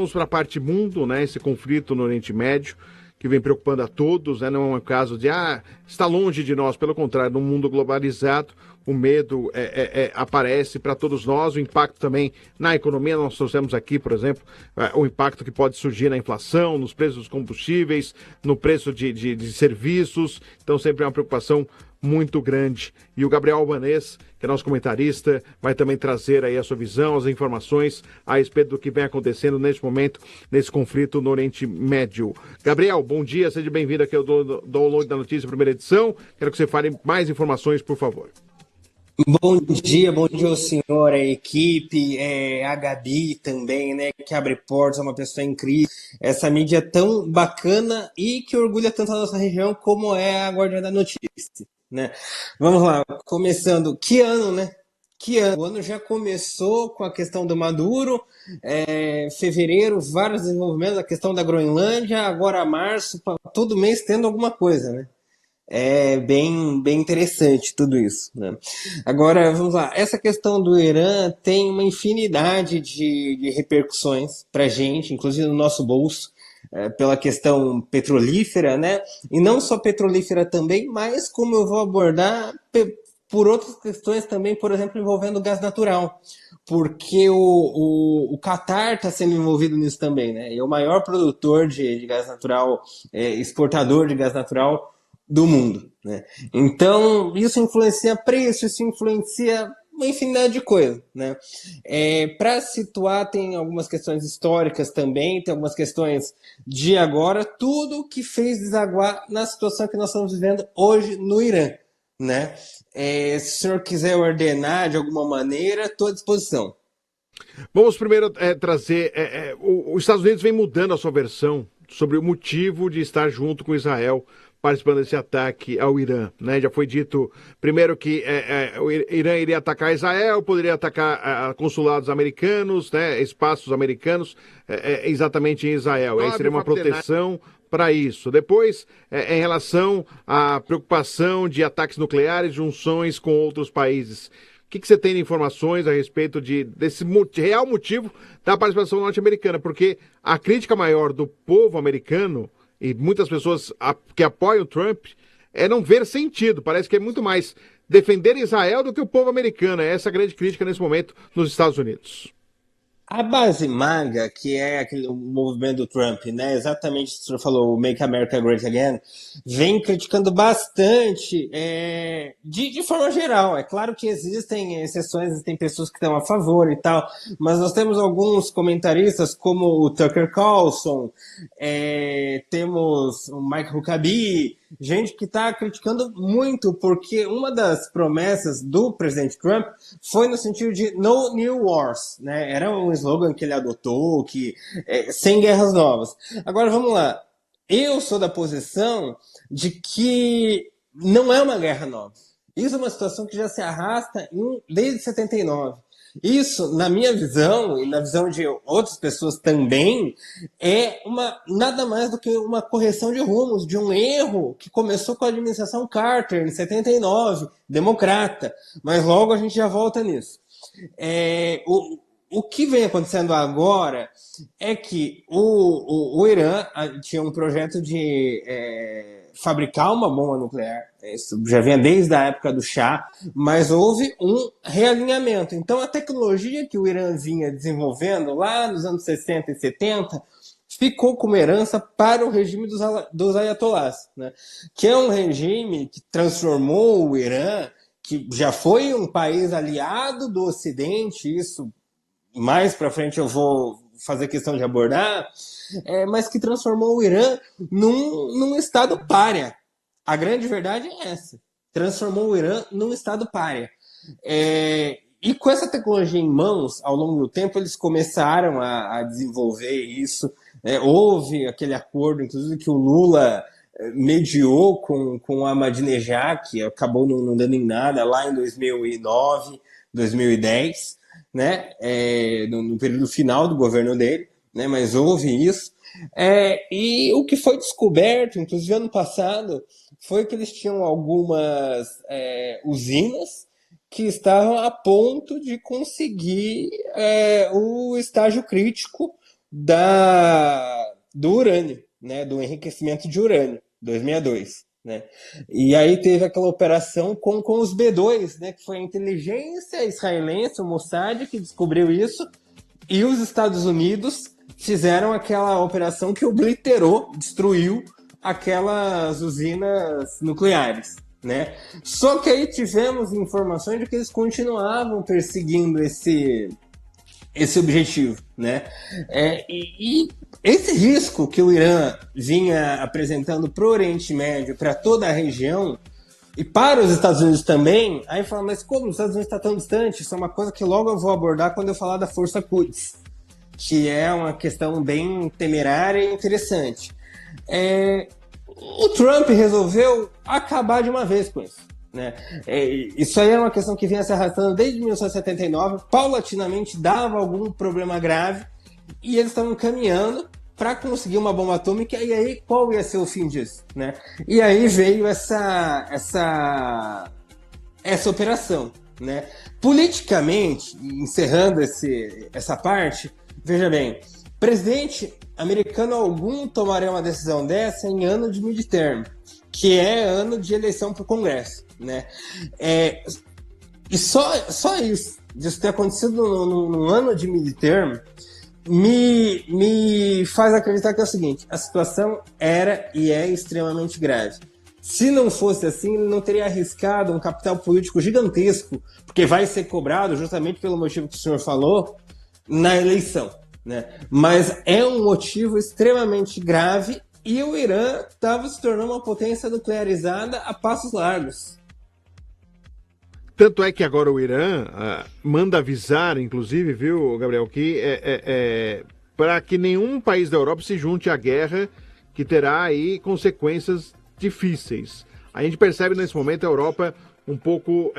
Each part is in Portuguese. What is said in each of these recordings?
vamos para a parte mundo, né? Esse conflito no Oriente Médio, que vem preocupando a todos, né? Não é um caso de, está longe de nós. Pelo contrário, num mundo globalizado, o medo aparece para todos nós, o impacto também na economia. Nós trouxemos aqui, por exemplo, o impacto que pode surgir na inflação, nos preços dos combustíveis, no preço de serviços. Então, sempre é uma preocupação muito grande. E o Gabriel Albanês, que é nosso comentarista, vai também trazer aí a sua visão, as informações a respeito do que vem acontecendo neste momento, nesse conflito no Oriente Médio. Gabriel, bom dia, seja bem-vindo aqui ao Download da Notícia, primeira edição. Quero que você fale mais informações, por favor. Bom dia ao senhor, a equipe, a Gabi também, né, que abre portas, é uma pessoa incrível, essa mídia tão bacana e que orgulha tanto a nossa região como é a Guardiã da Notícia, né? Vamos lá, começando, que ano, né? Que ano? O ano já começou com a questão do Maduro, fevereiro, vários desenvolvimentos, a questão da Groenlândia, agora março, todo mês tendo alguma coisa, né? É bem interessante tudo isso, né? Agora, vamos lá. Essa questão do Irã tem uma infinidade de repercussões para a gente, inclusive no nosso bolso, pela questão petrolífera, né? E não só petrolífera também, mas como eu vou abordar por outras questões também, por exemplo, envolvendo gás natural. Porque o Catar está sendo envolvido nisso também, né? É o maior produtor de gás natural, exportador de gás natural do mundo, né? Então, isso influencia preço, isso influencia uma infinidade de coisas, né? Para situar, tem algumas questões históricas também, tem algumas questões de agora, tudo que fez desaguar na situação que nós estamos vivendo hoje no Irã, né? Se o senhor quiser ordenar de alguma maneira, estou à disposição. Vamos primeiro trazer. Os Estados Unidos vem mudando a sua versão sobre o motivo de estar junto com Israel participando desse ataque ao Irã, né? Já foi dito primeiro que o Irã iria atacar Israel, poderia atacar consulados americanos, né? Espaços americanos, exatamente em Israel. Aí seria uma proteção para isso. Depois, em relação à preocupação de ataques nucleares, junções com outros países. O que você tem de informações a respeito desse real motivo da participação norte-americana? Porque a crítica maior do povo americano e muitas pessoas que apoiam o Trump é não ver sentido. Parece que é muito mais defender Israel do que o povo americano. É essa a grande crítica nesse momento nos Estados Unidos. A base MAGA, que é o movimento do Trump, né? Exatamente o que o senhor falou, o Make America Great Again, vem criticando bastante de forma geral. É claro que existem exceções, existem pessoas que estão a favor e tal, mas nós temos alguns comentaristas como o Tucker Carlson, temos o Mike Huckabee, gente que está criticando muito, porque uma das promessas do presidente Trump foi no sentido de No New Wars, né? Era um slogan que ele adotou, que sem guerras novas. Agora, vamos lá. Eu sou da posição de que não é uma guerra nova. Isso é uma situação que já se arrasta desde 79. Isso, na minha visão, e na visão de outras pessoas também, nada mais do que uma correção de rumos, de um erro que começou com a administração Carter, em 79, democrata. Mas logo a gente já volta nisso. O que vem acontecendo agora é que o Irã tinha um projeto de fabricar uma bomba nuclear. Isso já vinha desde a época do Shah, mas houve um realinhamento. Então, a tecnologia que o Irã vinha desenvolvendo lá nos anos 60 e 70 ficou como herança para o regime dos ayatolás, né? Que é um regime que transformou o Irã, que já foi um país aliado do Ocidente, isso mais para frente eu vou fazer questão de abordar, mas que transformou o Irã num estado pária. A grande verdade é essa. Transformou o Irã num estado pária. E com essa tecnologia em mãos, ao longo do tempo, eles começaram a desenvolver isso. Houve aquele acordo, inclusive, que o Lula mediou com o Ahmadinejad, que acabou não dando em nada lá em 2009, 2010, né? No período final do governo dele, né? Mas houve isso. E o que foi descoberto, inclusive ano passado, foi que eles tinham algumas usinas que estavam a ponto de conseguir o estágio crítico do urânio, né, do enriquecimento de urânio, 262. Né? E aí teve aquela operação com os B-2, né, que foi a inteligência israelense, o Mossad, que descobriu isso, e os Estados Unidos fizeram aquela operação que obliterou, destruiu aquelas usinas nucleares. Né? Só que aí tivemos informações de que eles continuavam perseguindo esse objetivo. Né? E esse risco que o Irã vinha apresentando para o Oriente Médio, para toda a região, e para os Estados Unidos também, aí fala, mas como os Estados Unidos está tão distante? Isso é uma coisa que logo eu vou abordar quando eu falar da Força Quds, que é uma questão bem temerária e interessante. O Trump resolveu acabar de uma vez com isso. Né? Isso aí é uma questão que vinha se arrastando desde 1979, paulatinamente dava algum problema grave, e eles estavam caminhando para conseguir uma bomba atômica, e aí qual ia ser o fim disso? Né? E aí veio essa operação. Né? Politicamente, encerrando essa parte, veja bem, presidente americano algum tomaria uma decisão dessa em ano de midterm, que é ano de eleição para o Congresso. Né? E só isso, disso ter acontecido num ano de midterm, me faz acreditar que é o seguinte: a situação era e é extremamente grave. Se não fosse assim, ele não teria arriscado um capital político gigantesco, porque vai ser cobrado justamente pelo motivo que o senhor falou, na eleição. Né? Mas é um motivo extremamente grave, e o Irã estava se tornando uma potência nuclearizada a passos largos. Tanto é que agora o Irã manda avisar, inclusive, viu, Gabriel, que para que nenhum país da Europa se junte à guerra, que terá aí consequências difíceis. A gente percebe nesse momento a Europa um pouco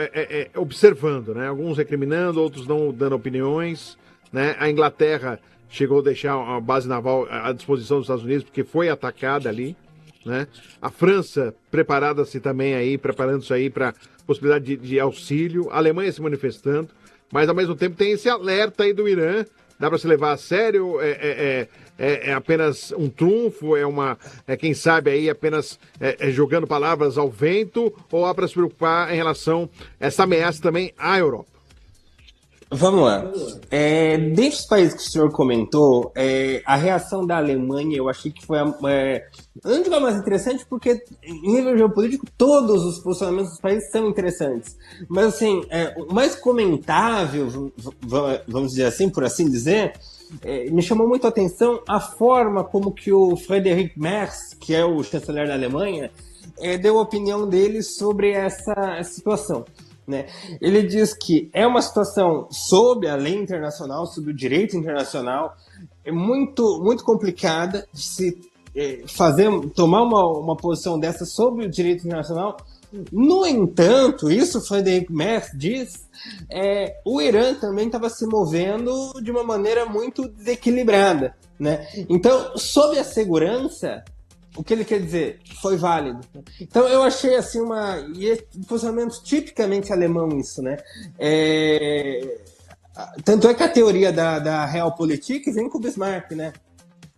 observando, né? Alguns recriminando, outros não dando opiniões. Né? A Inglaterra chegou a deixar a base naval à disposição dos Estados Unidos porque foi atacada ali. Né? A França preparando-se aí para possibilidade de auxílio, a Alemanha se manifestando, mas ao mesmo tempo tem esse alerta aí do Irã. Dá para se levar a sério? É apenas um trunfo? Quem sabe aí apenas jogando palavras ao vento? Ou há para se preocupar em relação a essa ameaça também à Europa? Vamos lá. Dentre os países que o senhor comentou, a reação da Alemanha eu achei que foi não digo a mais interessante, porque em nível geopolítico todos os posicionamentos dos países são interessantes. Mas assim, o mais comentável, vamos dizer assim, por assim dizer, me chamou muito a atenção a forma como que o Friedrich Merz, que é o chanceler da Alemanha, deu a opinião dele sobre essa situação. Né? Ele diz que é uma situação sob a lei internacional, sob o direito internacional, muito, muito complicada de se tomar uma posição dessa sobre o direito internacional. No entanto, isso Friedrich Merz diz, o Irã também estava se movendo de uma maneira muito desequilibrada. Né? Então, sob a segurança, o que ele quer dizer? Foi válido. Então eu achei assim e é um posicionamento tipicamente alemão isso, né? Tanto é que a teoria da Realpolitik vem com o Bismarck, né?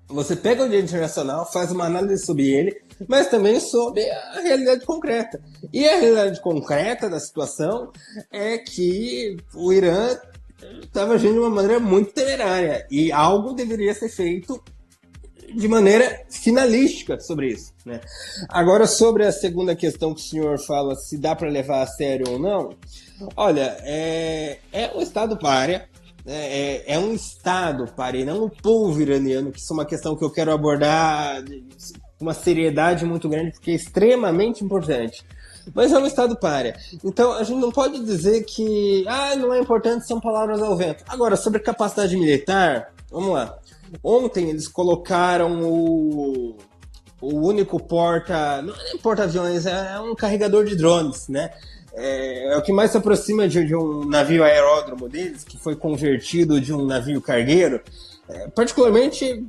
Você pega o direito internacional, faz uma análise sobre ele, mas também sobre a realidade concreta. E a realidade concreta da situação é que o Irã estava agindo de uma maneira muito temerária, e algo deveria ser feito de maneira finalística sobre isso. Né? Agora, sobre a segunda questão que o senhor fala, se dá para levar a sério ou não, olha, é um Estado pária, é um Estado pária, e não o povo iraniano, que isso é uma questão que eu quero abordar com uma seriedade muito grande, porque é extremamente importante. Mas é um Estado pária. Então, a gente não pode dizer que não é importante, são palavras ao vento. Agora, sobre capacidade militar, vamos lá. Ontem eles colocaram o único não é porta-aviões, é um carregador de drones, né? É o que mais se aproxima de um navio aeródromo deles, que foi convertido de um navio cargueiro. Particularmente,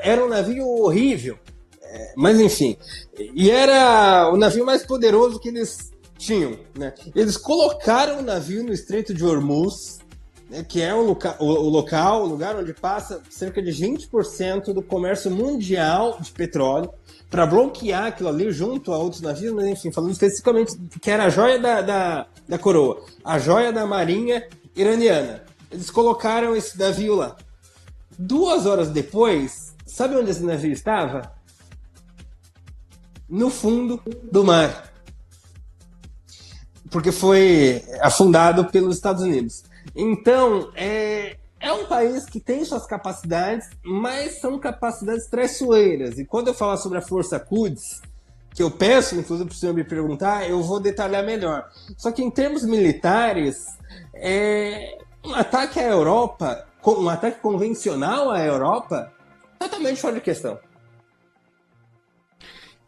era um navio horrível, mas enfim. E era o navio mais poderoso que eles tinham, né? Eles colocaram o navio no Estreito de Hormuz, que é o lugar onde passa cerca de 20% do comércio mundial de petróleo, para bloquear aquilo ali junto a outros navios, mas enfim, falando especificamente que era a joia da coroa, a joia da marinha iraniana. Eles colocaram esse navio lá. 2 horas depois, sabe onde esse navio estava? No fundo do mar. Porque foi afundado pelos Estados Unidos. Então, é um país que tem suas capacidades, mas são capacidades traiçoeiras. E quando eu falar sobre a Força Quds, que eu peço, inclusive, para o senhor me perguntar, eu vou detalhar melhor. Só que em termos militares, um ataque à Europa, um ataque convencional à Europa, totalmente fora de questão.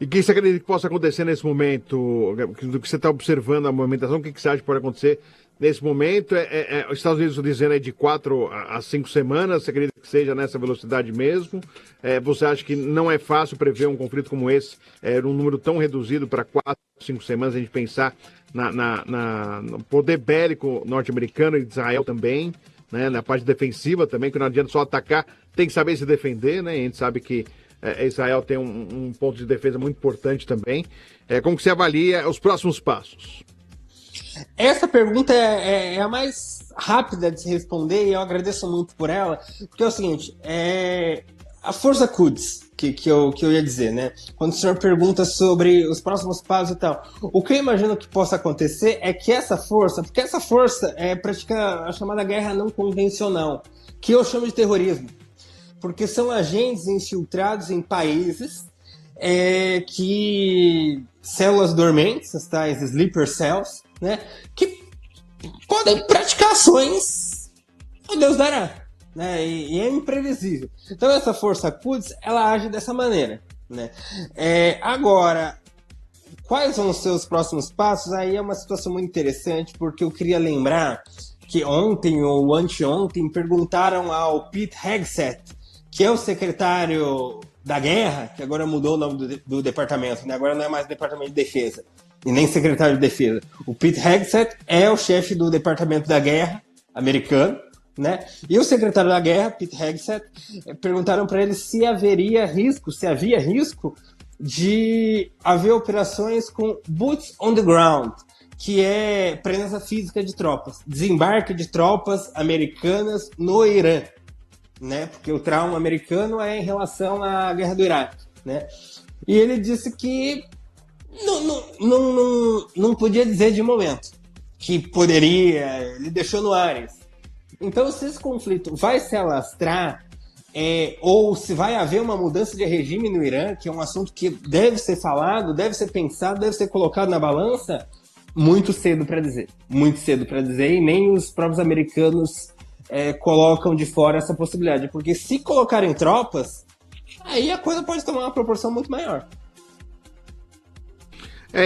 E o que você acredita que possa acontecer nesse momento? Do que você está observando a movimentação, o que você acha que pode acontecer nesse momento? Os Estados Unidos dizendo aí de 4 a 5 semanas, você acredita que seja nessa velocidade mesmo? Você acha que não é fácil prever um conflito como esse, num número tão reduzido para 4, 5 semanas, a gente pensar no poder bélico norte-americano e de Israel também, né, na parte defensiva também, que não adianta só atacar, tem que saber se defender, né? A gente sabe que Israel tem um ponto de defesa muito importante também. Como que você avalia os próximos passos? Essa pergunta é a mais rápida de se responder e eu agradeço muito por ela, porque é o seguinte, a Força Quds, que eu ia dizer, né? Quando o senhor pergunta sobre os próximos passos e tal, o que eu imagino que possa acontecer é que porque essa força pratica a chamada guerra não convencional, que eu chamo de terrorismo. Porque são agentes infiltrados em países que células dormentes, as tais sleeper cells, né, que podem praticar ações, o Deus dará, né, e é imprevisível. Então essa Força Quds, ela age dessa maneira, né. Agora, quais vão os seus próximos passos? Aí é uma situação muito interessante, porque eu queria lembrar que ontem ou anteontem perguntaram ao Pete Hegseth, que é o secretário da Guerra, que agora mudou o nome do departamento, né? Agora não é mais Departamento de Defesa, e nem secretário de Defesa. O Pete Hegseth é o chefe do Departamento da Guerra americano, né? E o secretário da Guerra, Pete Hegseth, perguntaram para ele se havia risco de haver operações com boots on the ground, que é presença física de tropas, desembarque de tropas americanas no Irã. Né? Porque o trauma americano é em relação à guerra do Iraque, né? E ele disse que não podia dizer de momento, que poderia, ele deixou no ar isso. Então, se esse conflito vai se alastrar, ou se vai haver uma mudança de regime no Irã, que é um assunto que deve ser falado, deve ser pensado, deve ser colocado na balança, muito cedo para dizer, e nem os próprios americanos colocam de fora essa possibilidade, porque se colocarem tropas, aí a coisa pode tomar uma proporção muito maior.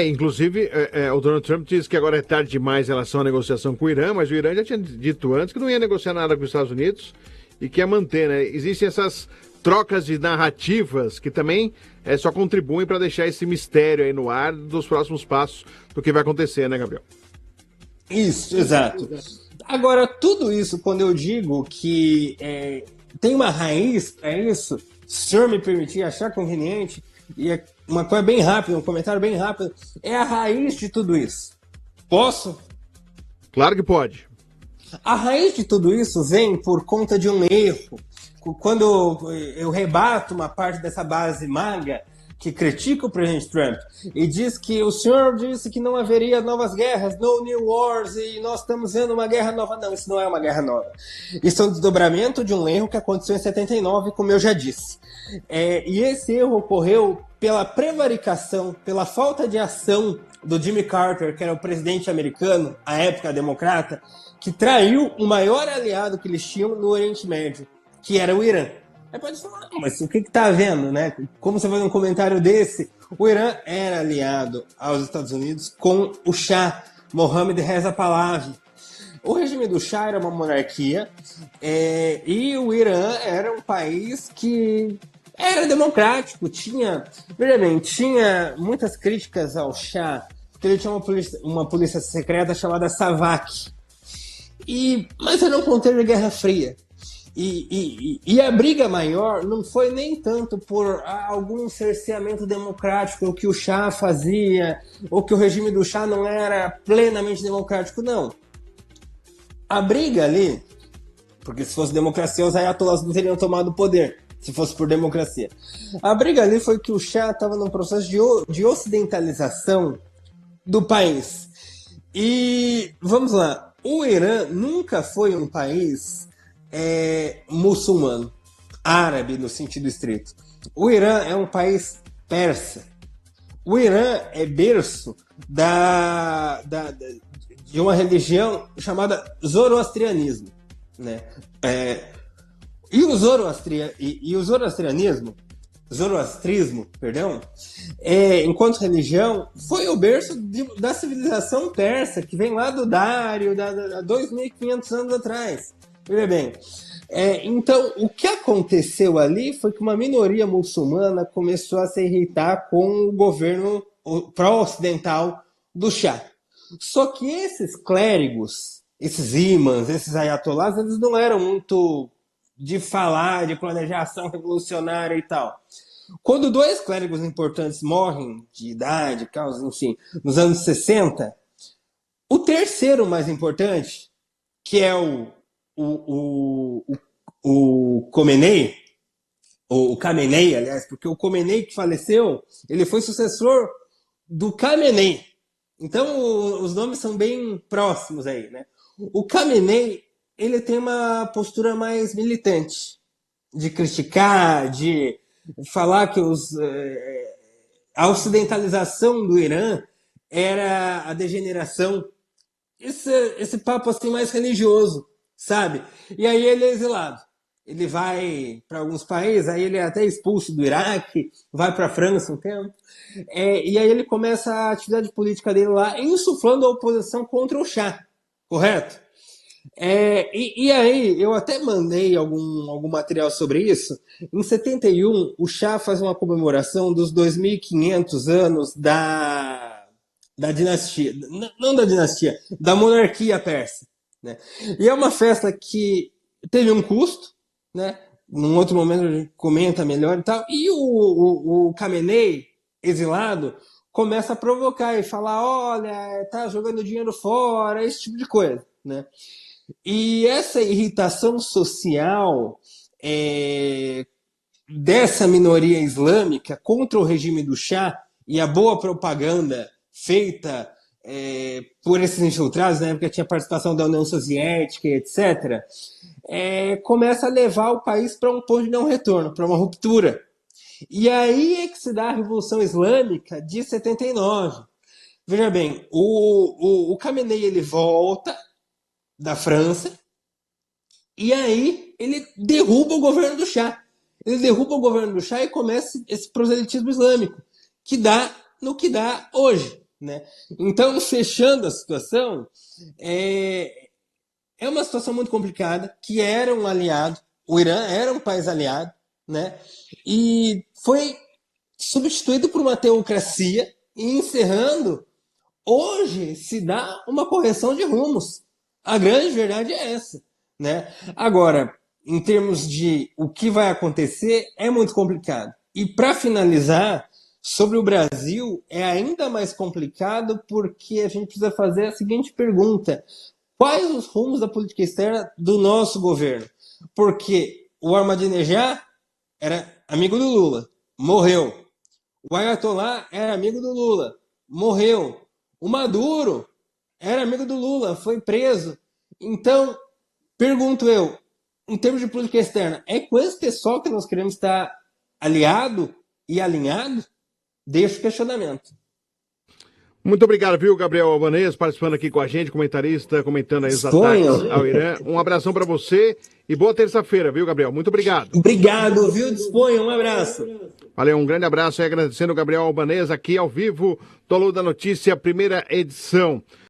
Inclusive, o Donald Trump disse que agora é tarde demais em relação à negociação com o Irã, mas o Irã já tinha dito antes que não ia negociar nada com os Estados Unidos e que ia manter, né? Existem essas trocas de narrativas que também só contribuem para deixar esse mistério aí no ar dos próximos passos do que vai acontecer, né, Gabriel? Isso, exato. Agora, tudo isso, quando eu digo que tem uma raiz para isso, se o senhor me permitir achar conveniente, e uma coisa bem rápida, um comentário bem rápido, é a raiz de tudo isso. Posso? Claro que pode. A raiz de tudo isso vem por conta de um erro. Quando eu rebato uma parte dessa base maga que critica o presidente Trump e diz que o senhor disse que não haveria novas guerras, no new wars, e nós estamos vendo uma guerra nova. Não, isso não é uma guerra nova. Isso é um desdobramento de um erro que aconteceu em 79, como eu já disse. E esse erro ocorreu pela prevaricação, pela falta de ação do Jimmy Carter, que era o presidente americano, à época democrata, que traiu o maior aliado que eles tinham no Oriente Médio, que era o Irã. Aí pode falar, mas o que está havendo, né? Como você faz um comentário desse? O Irã era aliado aos Estados Unidos com o Shah, Mohammed Reza Pahlavi. O regime do Shah era uma monarquia e o Irã era um país que era democrático, tinha muitas críticas ao Shah, porque ele tinha uma polícia secreta chamada SAVAK. Mas era um contexto de Guerra Fria. E a briga maior não foi nem tanto por algum cerceamento democrático, o que o Shah fazia, ou que o regime do Shah não era plenamente democrático, não. A briga ali, porque se fosse democracia, os ayatollahs não teriam tomado o poder, se fosse por democracia. A briga ali foi que o Shah estava num processo de ocidentalização do país. E, vamos lá, o Irã nunca foi um país muçulmano, árabe no sentido estrito. O Irã é um país persa. O Irã é berço de uma religião chamada zoroastrianismo, né? E o zoroastrismo, perdão, enquanto religião, foi o berço da civilização persa, que vem lá do Dário, há 2.500 anos atrás. Veja bem, então, o que aconteceu ali foi que uma minoria muçulmana começou a se irritar com o governo pró-ocidental do Shah. Só que esses clérigos, esses imãs, esses ayatollahs, eles não eram muito de falar, de planejar ação revolucionária e tal. Quando dois clérigos importantes morrem de idade, causa, enfim, nos anos 60, o terceiro mais importante, que é o Khamenei, o Khamenei, aliás, porque o Khamenei que faleceu, ele foi sucessor do Khamenei. Então, os nomes são bem próximos aí, né? O Khamenei, ele tem uma postura mais militante, de criticar, de falar que a ocidentalização do Irã era a degeneração. Esse papo assim mais religioso, sabe? E aí ele é exilado. Ele vai para alguns países, aí ele é até expulso do Iraque, vai para a França um tempo. E aí ele começa a atividade política dele lá, insuflando a oposição contra o Shah, correto? E aí, eu até mandei algum material sobre isso. Em 71, o Shah faz uma comemoração dos 2.500 anos da dinastia, não da dinastia, da monarquia persa, né? E é uma festa que teve um custo, né? Num outro momento a gente comenta melhor e tal. E o Khamenei, exilado, começa a provocar e falar: olha, tá jogando dinheiro fora, esse tipo de coisa, né? E essa irritação social dessa minoria islâmica contra o regime do Shah e a boa propaganda feita por esses infiltrados, na época tinha participação da União Soviética, etc., começa a levar o país para um ponto de não retorno, para uma ruptura. E aí é que se dá a Revolução Islâmica de 79. Veja bem, o Khamenei ele volta da França e aí ele derruba o governo do Shah. Ele derruba o governo do Shah e começa esse proselitismo islâmico, que dá no que dá hoje, né? Então, fechando a situação, é uma situação muito complicada, que era um aliado, o Irã era um país aliado, né? E foi substituído por uma teocracia e encerrando, hoje se dá uma correção de rumos. A grande verdade é essa, né? Agora, em termos de o que vai acontecer, é muito complicado. E para finalizar, sobre o Brasil, é ainda mais complicado porque a gente precisa fazer a seguinte pergunta: quais os rumos da política externa do nosso governo? Porque o Ahmadinejad era amigo do Lula, morreu. O Ayatollah era amigo do Lula, morreu. O Maduro era amigo do Lula, foi preso. Então, pergunto eu, em termos de política externa, é com esse pessoal que nós queremos estar aliado e alinhado? Deixo o questionamento. Muito obrigado, viu, Gabriel Albanês, participando aqui com a gente, comentarista, comentando aí os ataques ao Irã. Um abração para você e boa terça-feira, viu, Gabriel? Muito obrigado. Obrigado, viu? Disponha, um abraço. Valeu, um grande abraço e agradecendo o Gabriel Albanês aqui ao vivo do Alô da Notícia, primeira edição.